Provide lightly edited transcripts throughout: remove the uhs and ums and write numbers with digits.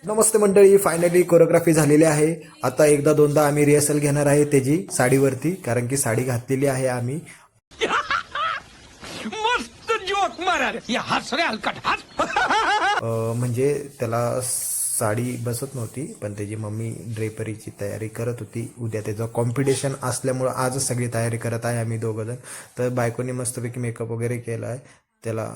नमस्ते मंडळी, finally choreography झालेली आहे. आता एकदा दोनदा आम्ही रिहर्सल घेणार आहे त्याची साडीवरती, कारण की साडी घातलेली आहे आम्ही. मस्त जोक मारा रे. या हस रे हलकट हस. म्हणजे त्याला साडी बसत नव्हती, पण त्याची मम्मी ड्रेपरीची तयारी करत होती. उद्या त्याचं कॉम्पिटिशन असल्यामुळं आजच सगळी तयारी करत आहे आम्ही दोघं जण. तर बायकोनी मस्तपैकी मेकअप वगैरे केला आहे, त्याला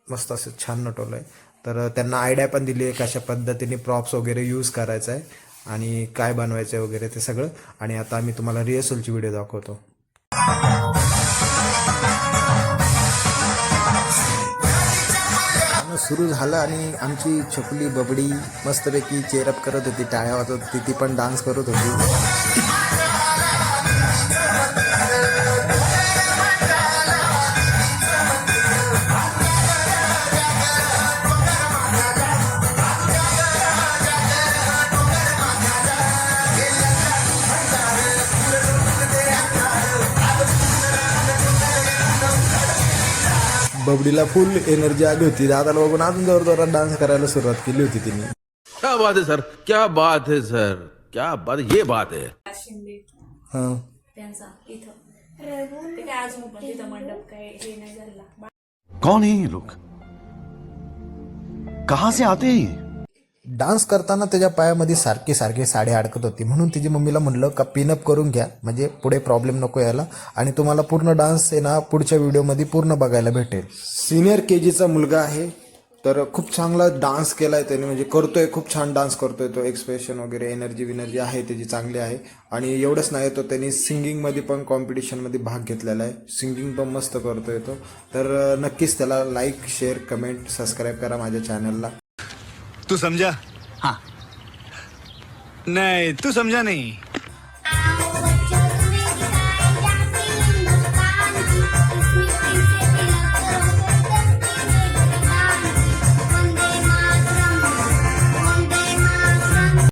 मस्त असं छान नटवलं आहे. तर त्यांना आयडिया पण दिली आहे कशा पद्धतीने प्रॉप्स वगैरे यूज करायचं आहे आणि काय बनवायचं आहे वगैरे ते सगळं. आणि आता आम्ही तुम्हाला रिहर्सलची व्हिडिओ दाखवतो. सुरू झालं आणि आमची छकुली बबडी मस्तपैकी चेअरअप करत होती, टाळ्या वाजवत होती, ती पण डान्स करत होती. बबडीला फुल एनर्जी आली होती. दादाला बघून अजून जोर जोरात डान्स करायला सुरुवात केली होती तिने. क्या बात है सर, क्या बात है सर, क्या बात, ये बात है. हां, त्यांचा इथं ते काय अजून पण तिथं मंडप काय हे नाही झाला. कौन है ये लोग, कहां से आते हैं ये? डान्स करताना त्याच्या पायामध्ये सारखी सारखी साडी अडकत होती, म्हणून तिची मम्मीला म्हणलं का पिनअप करून घ्या, म्हणजे पुढे प्रॉब्लेम नको यायला. आणि तुम्हाला पूर्ण डान्स आहे ना पुढच्या व्हिडिओमध्ये पूर्ण बघायला भेटेल. सिनियर KGचा मुलगा आहे, तर खूप चांगला डान्स केलाय त्याने, म्हणजे करतोय, खूप छान डान्स करतोय तो. एक्सप्रेशन वगैरे एनर्जी आहे त्याची चांगली आहे. आणि एवढंच नाही, तो त्यांनी सिंगिंगमध्ये पण कॉम्पिटिशनमध्ये भाग घेतलेला आहे. सिंगिंग पण मस्त करतोय तो. तर नक्कीच त्याला लाईक, शेअर, कमेंट, सबस्क्राईब करा माझ्या चॅनलला. तू समझा? हाँ. नहीं, तू समझा नहीं.